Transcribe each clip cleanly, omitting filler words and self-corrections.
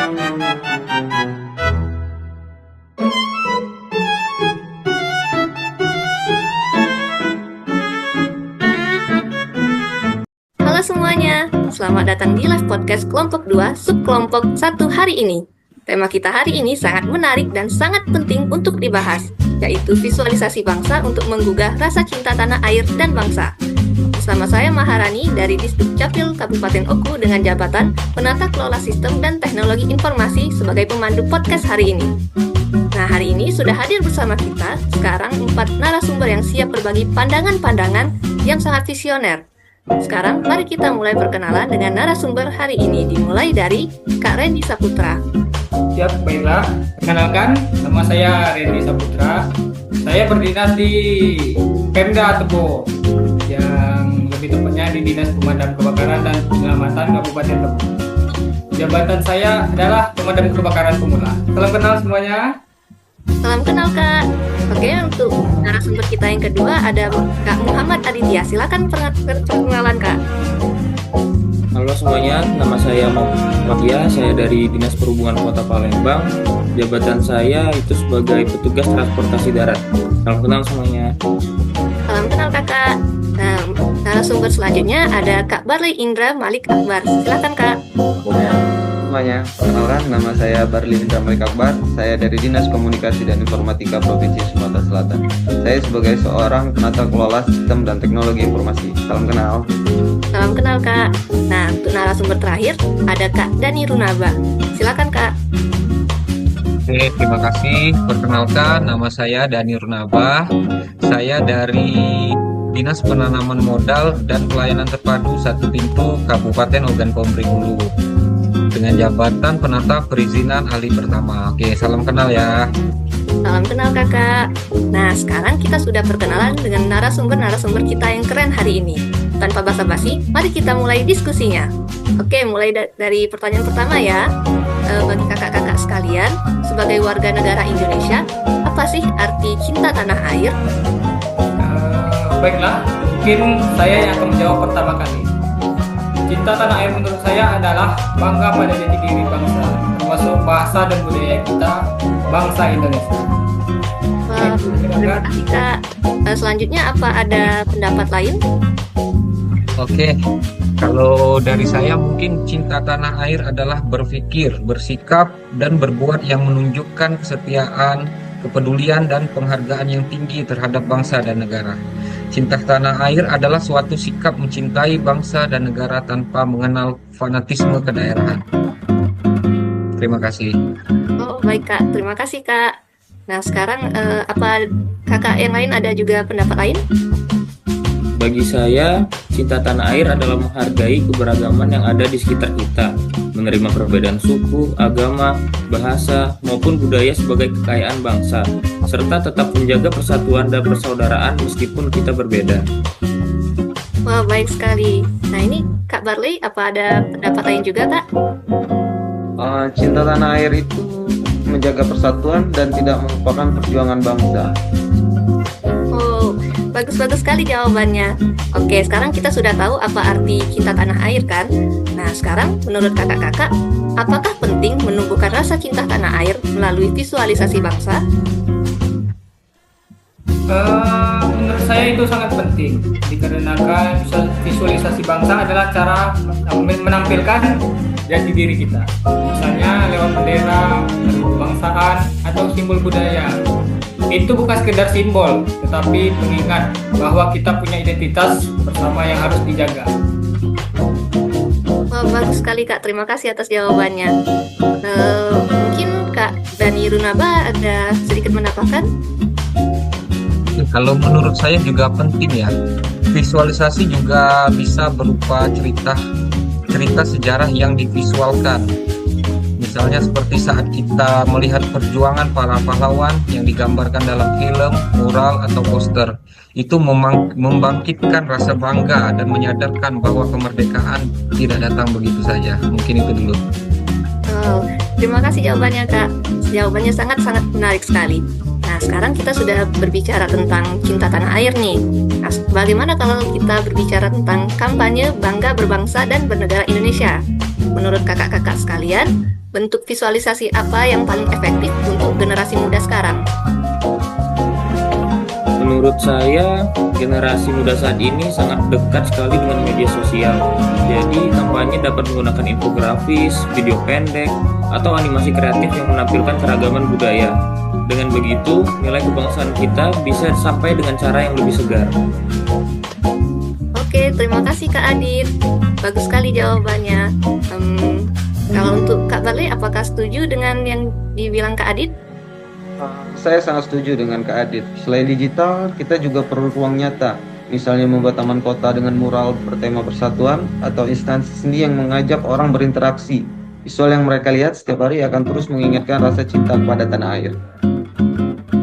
Halo semuanya, selamat datang di live podcast kelompok 2, subkelompok 1 hari ini. Tema kita hari ini sangat menarik dan sangat penting untuk dibahas, yaitu visualisasi bangsa untuk menggugah rasa cinta tanah air dan bangsa. Bersama saya Maharani dari Distrik Capil Kabupaten Oku dengan jabatan Penata Kelola Sistem dan Teknologi Informasi sebagai pemandu podcast hari ini. Nah, hari ini sudah hadir bersama kita sekarang 4 narasumber yang siap berbagi pandangan-pandangan yang sangat visioner. Sekarang mari kita mulai perkenalan dengan narasumber hari ini, dimulai dari Kak Randy Saputra. Siap, baiklah. Perkenalkan, nama saya Randy Saputra. Saya berdinas di Pemda Tebo, yang lebih tepatnya di Dinas Pemadam Kebakaran dan Penyelamatan Kabupaten Tebo. Jabatan saya adalah Pemadam Kebakaran Pemula. Salam kenal semuanya. Salam kenal Kak. Oke, untuk narasumber kita yang kedua ada Kak Muhammad Aditya. Silakan perkenalan Kak. Halo semuanya, nama saya Muhammad. Saya dari Dinas Perhubungan Kota Palembang. Jabatan saya itu sebagai petugas transportasi darat. Salam kenal semuanya. Salam kenal Kakak. Nah, narasumber selanjutnya ada Kak Barli Indra Malik Akbar. Silakan Kak. Semuanya, perkenalkan nama saya Barli Indra Malik Akbar. Saya dari Dinas Komunikasi dan Informatika Provinsi Sumatera Selatan. Saya sebagai seorang penata kelola sistem dan teknologi informasi. Salam kenal. Salam kenal Kak. Nah, untuk narasumber terakhir ada Kak Dani Runaba. Silakan Kak. Oke, terima kasih. Perkenalkan, nama saya Dani Runaba. Saya dari Dinas Penanaman Modal dan Pelayanan Terpadu Satu Pintu Kabupaten Ogan Komering Ulu dengan jabatan penata perizinan ahli pertama. Oke, salam kenal ya. Salam kenal Kakak. Nah, sekarang kita sudah perkenalan dengan narasumber-narasumber kita yang keren hari ini. Tanpa basa-basi, mari kita mulai diskusinya. Oke, mulai dari pertanyaan pertama ya. Bagi kakak-kakak sekalian, sebagai warga negara Indonesia, apa sih arti cinta tanah air? Baiklah, mungkin saya yang akan menjawab pertama kali. Cinta tanah air menurut saya adalah bangga pada jati diri bangsa, termasuk bahasa dan budaya kita, bangsa Indonesia. Terima kasih Kak. Selanjutnya apa ada pendapat lain? Oke, kalau dari saya mungkin cinta tanah air adalah berpikir, bersikap, dan berbuat yang menunjukkan kesetiaan, kepedulian, dan penghargaan yang tinggi terhadap bangsa dan negara. Cinta tanah air adalah suatu sikap mencintai bangsa dan negara tanpa mengenal fanatisme kedaerahan. Terima kasih. Oh, baik Kak. Terima kasih Kak. Nah, sekarang apa kakak yang lain ada juga pendapat lain? Bagi saya, cinta tanah air adalah menghargai keberagaman yang ada di sekitar kita, menerima perbedaan suku, agama, bahasa, maupun budaya sebagai kekayaan bangsa, serta tetap menjaga persatuan dan persaudaraan meskipun kita berbeda. Wah, baik sekali. Nah, ini Kak Barley, apa ada pendapat lain juga Kak? Cinta tanah air itu menjaga persatuan dan tidak melupakan perjuangan bangsa. Oh, bagus-bagus sekali jawabannya. Oke, sekarang kita sudah tahu apa arti cinta tanah air kan? Nah, sekarang menurut kakak-kakak, apakah penting menumbuhkan rasa cinta tanah air melalui visualisasi bangsa? Menurut saya itu sangat penting, dikarenakan visualisasi bangsa adalah cara menampilkan jati diri kita. Misalnya lewat bendera, kebangsaan, atau simbol budaya. Itu bukan sekedar simbol, tetapi pengingat bahwa kita punya identitas bersama yang harus dijaga. Wah, bagus sekali Kak, terima kasih atas jawabannya. Mungkin Kak Dani Runaba ada sedikit menambahkan? Kalau menurut saya juga penting ya. Visualisasi juga bisa berupa cerita sejarah yang divisualkan. Misalnya seperti saat kita melihat perjuangan para pahlawan yang digambarkan dalam film, mural, atau poster. Itu membangkitkan rasa bangga dan menyadarkan bahwa kemerdekaan tidak datang begitu saja. Mungkin itu dulu. Oh, terima kasih jawabannya Kak. Jawabannya sangat-sangat menarik sekali. Nah, sekarang kita sudah berbicara tentang cinta tanah air nih. Nah, bagaimana kalau kita berbicara tentang kampanye bangga berbangsa dan bernegara Indonesia? Menurut kakak-kakak sekalian, bentuk visualisasi apa yang paling efektif untuk generasi muda sekarang? Menurut saya, generasi muda saat ini sangat dekat sekali dengan media sosial. Jadi, kampanye dapat menggunakan infografis, video pendek, atau animasi kreatif yang menampilkan keragaman budaya. Dengan begitu, nilai kebangsaan kita bisa sampai dengan cara yang lebih segar. Oke, terima kasih Kak Adit. Bagus sekali jawabannya. Kalau untuk Kak Barli, apakah setuju dengan yang dibilang Kak Adit? Saya sangat setuju dengan Kak Adit. Selain digital, kita juga perlu ruang nyata. Misalnya membuat taman kota dengan mural bertema persatuan atau instansi seni yang mengajak orang berinteraksi. Visual yang mereka lihat setiap hari akan terus mengingatkan rasa cinta kepada tanah air.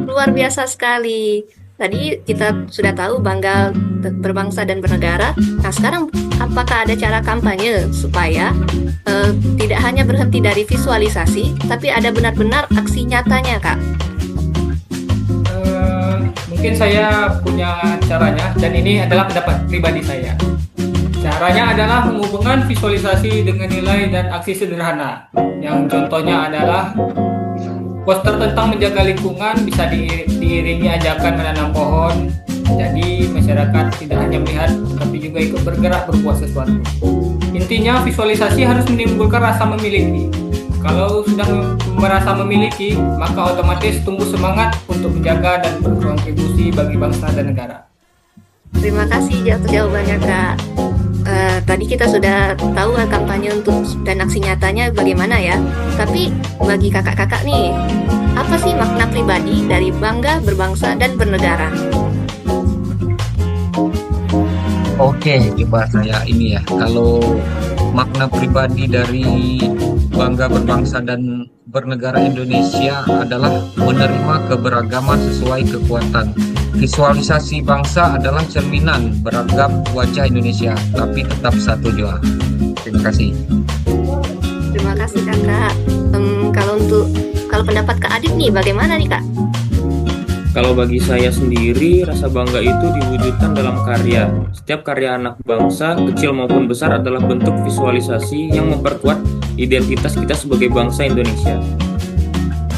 Luar biasa sekali. Tadi kita sudah tahu bangga berbangsa dan bernegara. Nah, sekarang apakah ada cara kampanye supaya tidak hanya berhenti dari visualisasi, tapi ada benar-benar aksi nyatanya, Kak? Mungkin saya punya caranya, dan ini adalah pendapat pribadi saya. Caranya adalah menghubungkan visualisasi dengan nilai dan aksi sederhana. Yang contohnya adalah poster tentang menjaga lingkungan bisa diiringi ajakan menanam pohon. Jadi masyarakat tidak hanya melihat, tapi juga ikut bergerak berbuat sesuatu. Intinya visualisasi harus menimbulkan rasa memiliki. Kalau sudah merasa memiliki, maka otomatis tumbuh semangat untuk menjaga dan berkontribusi bagi bangsa dan negara. Terima kasih atas jawabannya, Kak. Tadi kita sudah tahu kampanye untuk dan aksi nyatanya bagaimana ya. Tapi bagi kakak-kakak nih, apa sih makna pribadi dari bangga berbangsa dan bernegara? Oke, coba saya ini ya. Kalau makna pribadi dari bangga berbangsa dan bernegara Indonesia adalah menerima keberagaman sesuai kekuatan. Visualisasi bangsa adalah cerminan beragam wajah Indonesia, tapi tetap satu jua. Terima kasih. Terima kasih kakak. Kalau pendapat Kak Adit nih, bagaimana nih Kak? Kalau bagi saya sendiri, rasa bangga itu diwujudkan dalam karya. Setiap karya anak bangsa, kecil maupun besar, adalah bentuk visualisasi yang memperkuat identitas kita sebagai bangsa Indonesia.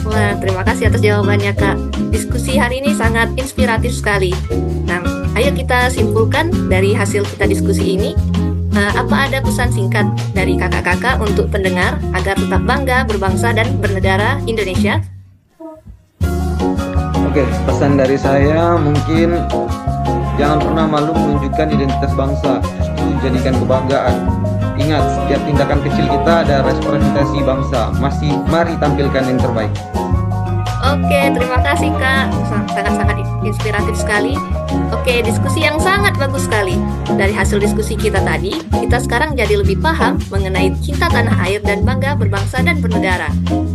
Wah, terima kasih atas jawabannya Kak. Diskusi hari ini sangat inspiratif sekali. Nah, ayo kita simpulkan dari hasil kita diskusi ini. Apa ada pesan singkat dari kakak-kakak untuk pendengar agar tetap bangga berbangsa dan bernegara Indonesia? Oke, pesan dari saya mungkin jangan pernah malu menunjukkan identitas bangsa, justru jadikan kebanggaan. Ingat, setiap tindakan kecil kita ada representasi bangsa. Mari tampilkan yang terbaik. Oke, terima kasih Kak. Sangat-sangat inspiratif sekali. Oke, diskusi yang sangat bagus sekali. Dari hasil diskusi kita tadi, kita sekarang jadi lebih paham mengenai cinta tanah air dan bangga berbangsa dan bernegara.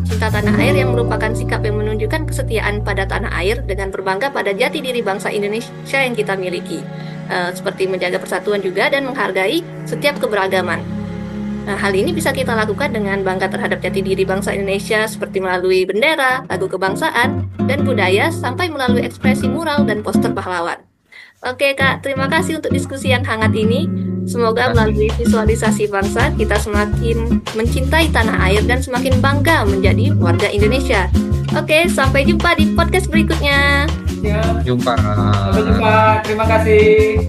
Cinta tanah air yang merupakan sikap yang menunjukkan kesetiaan pada tanah air dengan berbangga pada jati diri bangsa Indonesia yang kita miliki. Seperti menjaga persatuan juga dan menghargai setiap keberagaman. Nah, hal ini bisa kita lakukan dengan bangga terhadap jati diri bangsa Indonesia seperti melalui bendera, lagu kebangsaan, dan budaya sampai melalui ekspresi mural dan poster pahlawan. Oke Kak, terima kasih untuk diskusi yang hangat ini. Semoga melalui visualisasi bangsa kita semakin mencintai tanah air dan semakin bangga menjadi warga Indonesia. Oke, sampai jumpa di podcast berikutnya. Ya, Jumpa. sampai jumpa. Terima kasih.